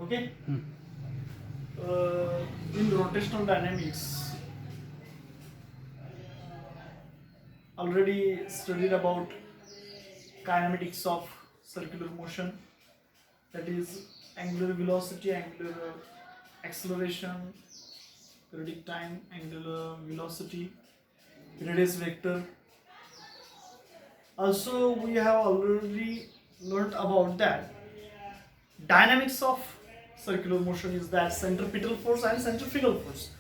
Okay. In rotational dynamics, already studied about kinematics of circular motion, that is angular velocity, angular acceleration, periodic time, angular velocity, radius vector. Also, we have already learned about that dynamics of circular motion is that centripetal force and centrifugal force.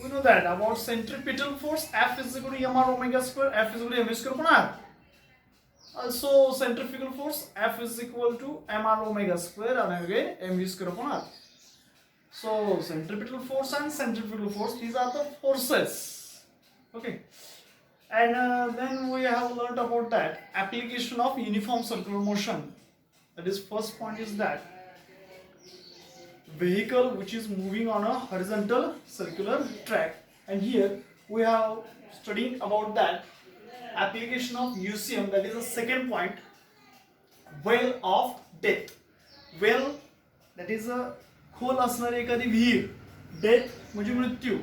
We know that about centripetal force, F is equal to mr omega square, F is equal to mv square upon r. Also, centrifugal force, F is equal to mr omega square and again mv square upon r. So, centripetal force and centrifugal force, these are the forces. Okay. And then we have learned about that application of uniform circular motion. That is, first point is that vehicle which is moving on a horizontal circular track, and here we have studying about that application of UCM, that is the second point, well of death. Well, that is a खोल असणारी एखादी विहीर, death म्हणजे मृत्यू.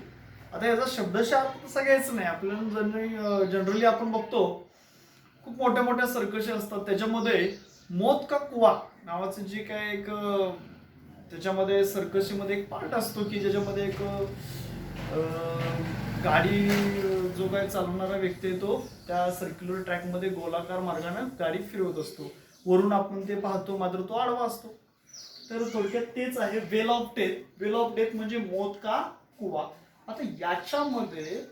आता याचा शब्दशः अर्थ तसा घ्यायचा नाही. आपल्याला जनरली आपण बघतो खूप मोठ्या मोठ्या सर्कशी असतात, त्याच्यामध्ये मौत का कुवा नावाचं जे काय एक त्याच्यामध्ये सर्कशीमध्ये एक पार्ट असतो की ज्याच्यामध्ये एक गाडी जो काय चालवणारा व्यक्ती आहे तो त्या सर्क्युलर ट्रॅकमध्ये गोलाकार मार्गाने गाडी फिरवत असतो. वरून आपण ते पाहतो, मात्र तो आडवा असतो. तर थोडक्यात तेच आहे well of death. Well of death म्हणजे मौत का कुवा. आता याच्यामध्ये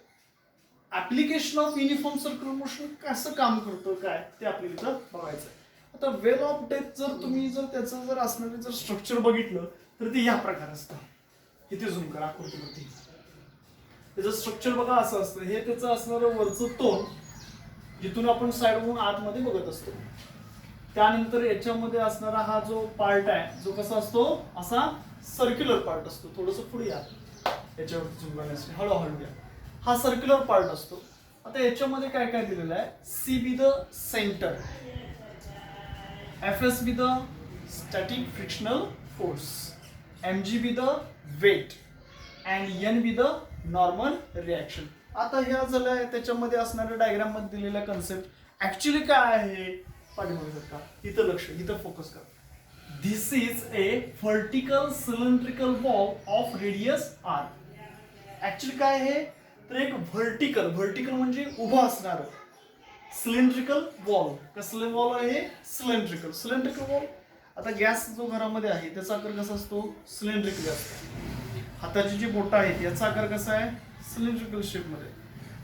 application of uniform circular motion कसं काम करतं काय ते आपल्याला इथं बघायचं. आता वेल ऑफ डेथ जर तुम्ही जर त्याचं जर असणारे जर स्ट्रक्चर बघितलं तर ते या प्रकार असतं. इथे झूम करा आकृतीवरती. त्याचं स्ट्रक्चर बघा असं असतं. हे त्याचं असणारं वरचं तोंड, जिथून आपण साईडवरून आतमध्ये बघत असतो. त्यानंतर याच्यामध्ये असणारा हा जो पार्ट आहे जो कसा असतो, असा सर्क्युलर पार्ट असतो. थोडंसं पुढे या याच्यावरती झूम करण्यासाठी, हळूहळू या. हा सर्क्युलर पार्ट असतो. आता याच्यामध्ये काय काय दिलेलं आहे, C be the centre, F S be the static frictional force, M G be the weight and N be the normal reaction. आता ह्या झाल्या त्याच्यामध्ये असणाऱ्या डायग्राम मध्ये दिलेल्या कन्सेप्ट ऍक्च्युली काय आहे पाठीमागे का, इथं लक्ष, इथं फोकस करा. This is a vertical cylindrical wall of radius R. Actually काय आहे तर एक व्हर्टिकल, व्हर्टिकल म्हणजे उभं असणार, सिलेंड्रिकल वॉल. कसलं वॉल आहे, सिलेंड्रिकल. सिलेंड्रिकल वॉल, आता गॅस जो घरामध्ये आहे त्याचा आकार कसा असतो, सिलेंड्रिकल असतो. हाताची जी बोटं आहेत याचा आकार कसा आहे, सिलेंड्रिकल शेप मध्ये.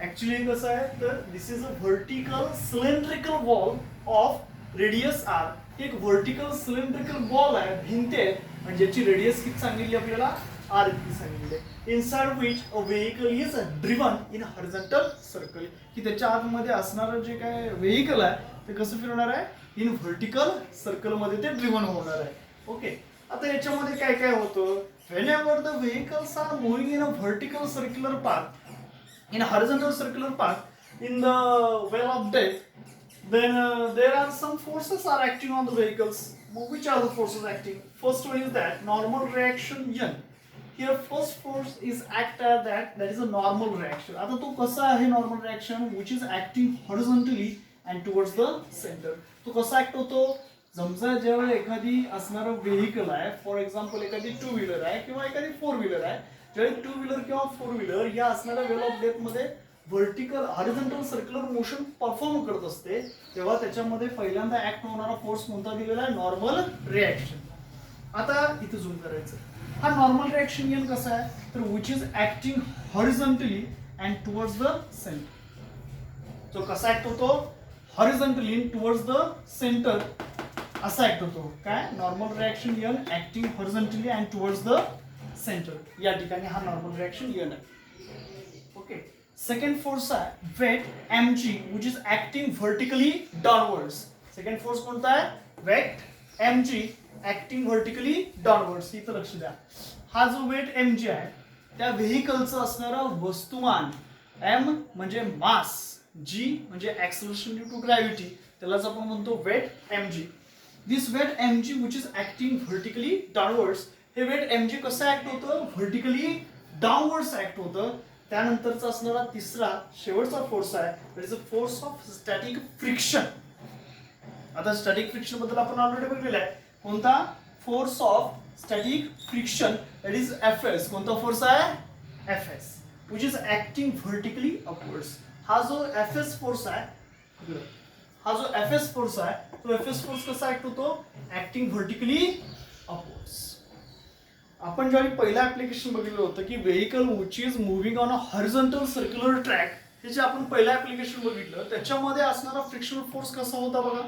ऍक्च्युली कसं आहे तर this is a vertical cylindrical wall of radius R. एक व्हर्टिकल सिलेंड्रिकल बॉल आहे, भिंत आहे, आणि ज्याची रेडियस किती सांगितली आपल्याला, आर इतकी सांगितली. Inside which a vehicle is driven in horizontal circle, की त्याच्या आतमध्ये असणारं जे काय व्हेइकल आहे ते कसं फिरणार आहे, इन व्हर्टिकल सर्कल मध्ये ते ड्रिवन होणार आहे. ओके. आता याच्यामध्ये काय काय होतं, whenever the vehicles are moving in a vertical circular path, in a horizontal circular path in the well of death, then there are some forces are acting on the vehicles. Which are the forces acting? First one is that normal reaction N. Here first force is act as that is a normal reaction. आता तो कसा आहे normal reaction, which is acting horizontally and towards the center. तो कसा act होतो, समजा जेव्हा एखादी असणारं व्हेइकल आहे, फॉर एक्झाम्पल एखादी टू व्हीलर आहे किंवा एखादी फोर व्हीलर आहे, जेव्हा टू व्हीलर किंवा फोर व्हीलर या असणाऱ्या वेल ऑफ डेथ मध्ये vertical horizontal circular motion perform करत असते, तेव्हा त्याच्यामध्ये पहिल्यांदा ऍक्ट होणारा फोर्स कोणता दिलेला आहे, नॉर्मल रिॲक्शन. आता इथे झूम करायचं. हा नॉर्मल रिॲक्शन एन कसा आहे तर which is acting horizontally and towards the centre. तो कसा ऍक्ट होतो, हॉरिझॉन्टली टुवर्ड्स द सेंटर असा ऍक्ट होतो. काय, normal reaction N acting horizontally and towards the centre. या ठिकाणी हा नॉर्मल रिॲक्शन एन आहे. ओके. सेकंड फोर्स आहे weight M G, which is acting vertically downwards. Second force कोणता आहे, weight M G acting vertically downwards. इथं लक्ष द्या. हा जो वेट एम जी आहे त्या व्हेइकलचं असणारं वस्तुमान, एम म्हणजे मास, जी म्हणजे ऍक्सलरेशन ड्यू टू ग्रॅव्हिटी, त्यालाच आपण म्हणतो weight M G. This weight mg which is acting vertically downwards हे वेट mg कसं ऍक्ट होतं, व्हर्टिकली डाऊनवर्ड्स ऍक्ट होतं. त्यानंतरचा असणारा तिसरा शेवटचा फोर्स आहे, that is a force of static friction. आता स्टॅटिक फ्रिक्शन बद्दल आपण ऑलरेडी बघलेलं आहे. कोणता, force of static friction, that is Fs. कोणता फोर्स आहे, Fs, which is acting vertically upwards. हा जो Fs फोर्स आहे, हा जो Fs फोर्स आहे, तो Fs फोर्स कसा ऍक्ट होतो, ऍक्टिंग व्हर्टिकली अपवर्ड्स. आपण ज्यावेळी पहिलं ऍप्लिकेशन बघितलं होतं की vehicle which is moving on a horizontal circular track, हे जे आपण पहिलं ऍप्लिकेशन बघितलं त्याच्यामध्ये असणारा फ्रिक्शनल फोर्स कसा होता बघा,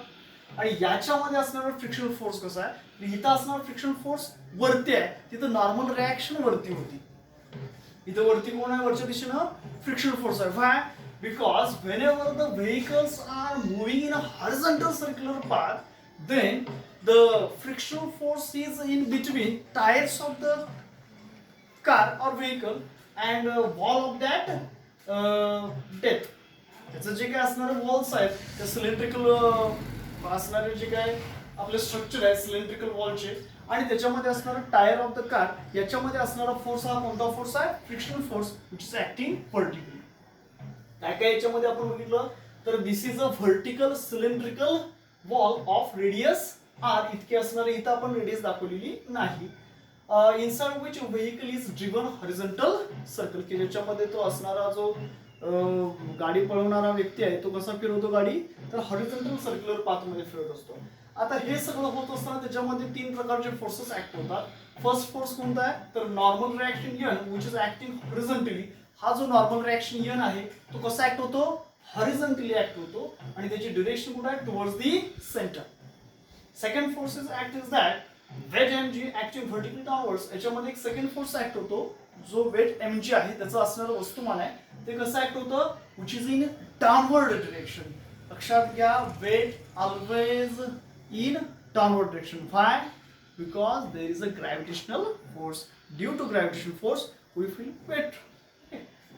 आणि याच्यामध्ये असणारा फ्रिक्शनल फोर्स कसा आहे. इथं असणारा फ्रिक्शनल फोर्स वरती आहे, तिथं नॉर्मल रिॲक्शन वरती होती. इथं वरती कोण आहे, वरच्या दिशेनं फ्रिक्शनल फोर्स आहे. Why, because whenever the vehicles are moving in a horizontal circular path, then the frictional force is in between tires of the car or vehicle and wall of that death. त्याचं जे काय असणारे walls आहेत, त्या cylindrical असणारे जे काय आपले स्ट्रक्चर आहे सिलेंड्रिकल वॉलचे, आणि त्याच्यामध्ये असणारा टायर ऑफ द कार, याच्यामध्ये असणारा फोर्स हा कोणता फोर्स आहे, frictional force which is acting vertically. काय काय याच्यामध्ये आपण बघितलं तर this is a vertical cylindrical wall of radius R. इतके असणारे, इथं आपण रेडियस दाखवलेली नाही. Inside which vehicle is driven horizontal circle, की ज्याच्यामध्ये तो असणारा जो गाडी पळवणारा व्यक्ती आहे तो कसा फिरवतो गाडी, तर हॉरिझॉन्टल सर्क्युलर पाथ मध्ये फिरत असतो. आता हे सगळं होत असताना त्याच्यामध्ये तीन प्रकारचे फोर्सेस ऍक्ट होतात. फर्स्ट फोर्स कोणता आहे, तर normal reaction N which is acting horizontally. हा जो नॉर्मल रिॲक्शन यन आहे तो कसा ऍक्ट होतो, हॉरिझॉन्टली ऍक्ट होतो, आणि त्याची ड्युरेशन कुठे आहे, towards the centre. Second force is act is that weight mg acting vertically downwards. याच्यामध्ये एक सेकंड फोर्स ऍक्ट होतो, जो वेट mg आहे त्याचं असणारं वस्तुमान आहे ते कसं ऍक्ट होतं, which is in downward direction. लक्षात घ्या, weight always in downward direction. Why, because there is a gravitational force. Due to gravitational force we feel weight.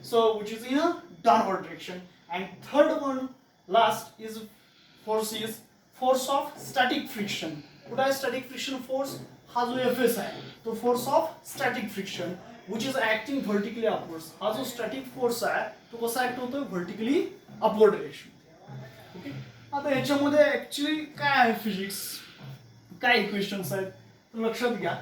So which is in a downward direction. And third one, last is force of static friction. What is static friction force? हा जो Fs आहे तो force of static friction which is acting vertically upwards. हा जो static force आहे तो कसा act होतो, vertically upward direction. ओके, आता याच्यामध्ये ऍक्च्युली काय आहे फिजिक्स, काय इक्वेशन्स आहेत, तर लक्षात घ्या.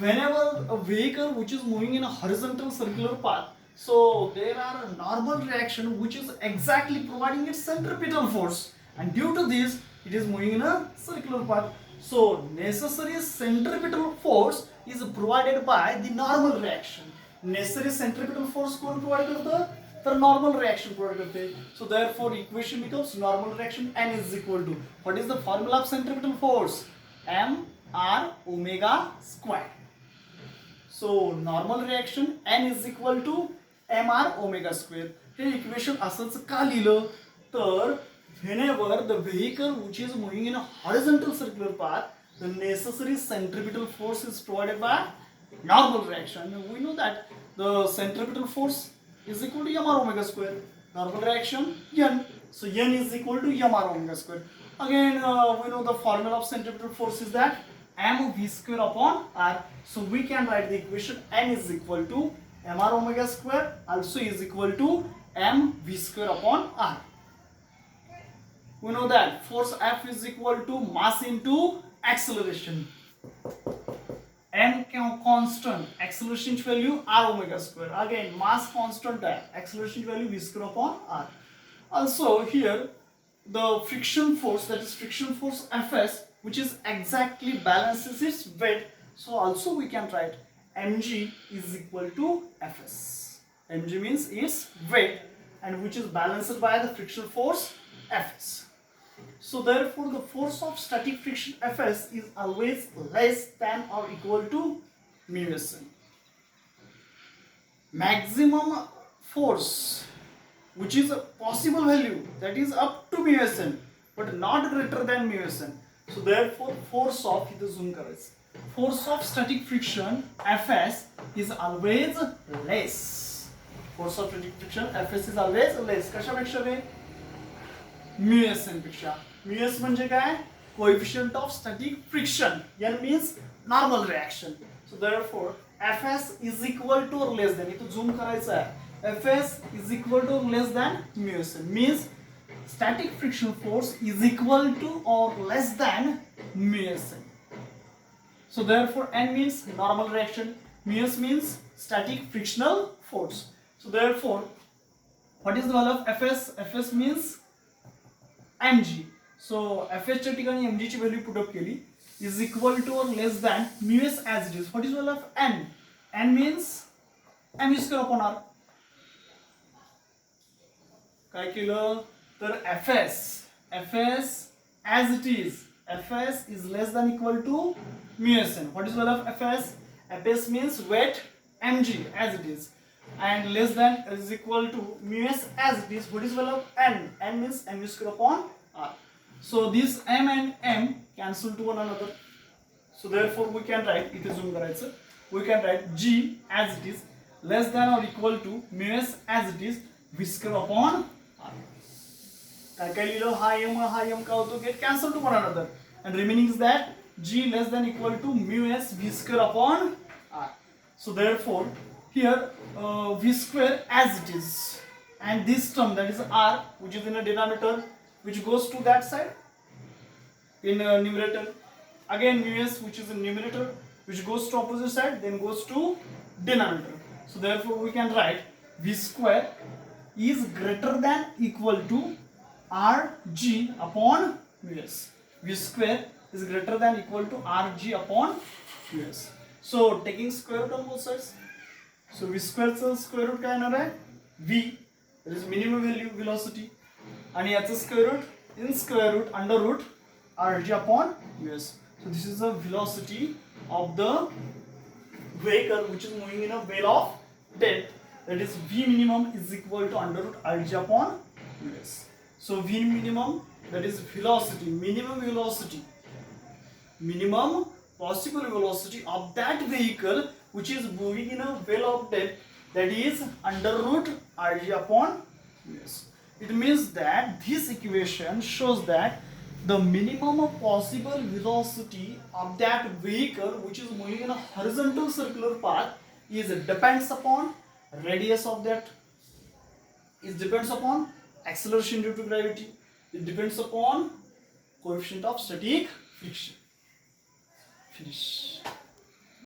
whenever a vehicle which is moving in a horizontal circular path, so there are a normal reaction which is exactly providing its centripetal force, and due to this it is moving in a circular path. So necessary centripetal force is provided by the normal reaction. Necessary centripetal force Kaun provide करता, तर normal reaction provide करते. So therefore equation becomes normal reaction n is equal to, what is the formula of centripetal force, m r omega square. So normal reaction n is equal to mr omega square. हे equation असंच का लिहिलं, तर whenever the vehicle which is moving in a horizontal circular path, the necessary centripetal force is provided by normal reaction. We know that the centripetal force is equal to mr omega square. Normal reaction n, so n is equal to mr omega square. Again we know the formula of centripetal force is that mv square upon r. So we can write the equation n is equal to mr omega square also is equal to mv square upon r. We know that force F is equal to mass into acceleration. M constant, acceleration value r omega square. Again mass constant है, acceleration value v square upon r. Also here the friction force, that is friction force Fs, which is exactly balances its weight. So also we can write mg is equal to Fs. Mg means its weight, and which is balanced by the friction force Fs. So therefore the force of static friction Fs is always less than or equal to mu Sn. Maximum force which is a possible value, that is up to mu Sn, but not greater than mu Sn. So therefore force of, इथे zoom करायचं, force of static friction Fs is always less. Force of static friction Fs is always less. कशापेक्षा ray, mu Sn पेक्षा. mu S म्हणजे काय, coefficient of static friction. n means normal reaction. So therefore Fs is equal to or less than, इथं zoom करायचं आहे, Fs is equal to or less than mu s, means static friction force is equal to or less than mu s. So therefore N means normal reaction, mu s means static frictional force. So therefore what is the value of Fs? Fs means mg. So Fs च्या ठिकाणी mg ची value put up केली, is equal to or less than mu s as it is. What is the value of n? N means m square upon r. काय केलं तर Fs as it is, Fs is less than equal to mu s n. What is the value of Fs? Fs means weight mg as it is, and less than is equal to mu s as it is. What is the value of n? N means m square upon r. So this m and m cancel to one another. So therefore we can write, इथे zoom करायचं, we can write g as it is less than or equal to mu s as it is v square upon r. काय काय लिहिलं, हा m काय होतो, get cancel to one another, and remaining is that g less than equal to mu s v square upon r. So therefore here v square as it is, and this term that is r which is in a denominator which goes to that side in numerator, again mu s which is in numerator which goes to opposite side then goes to denominator. So therefore we can write v square is greater than equal to rg upon mu s. V square is greater than equal to rg upon mu s. So taking square root on both sides, so v square चा square root काय येणार आहे, v, that is minimum value velocity, आणि याचं square root in square root under root rg upon mu s. So this is the velocity of the vehicle which is moving in a wheel of depth, that is v minimum is equal to under root rg upon mu s. So v minimum, that is velocity, minimum possible velocity of that vehicle which is moving in a wheel of depth, that is under root rg upon mu s. It means that this equation shows that the minimum possible velocity of that vehicle which is moving in a horizontal circular path is depends upon radius of that, it depends upon acceleration due to gravity, it depends upon coefficient of static friction. Finish.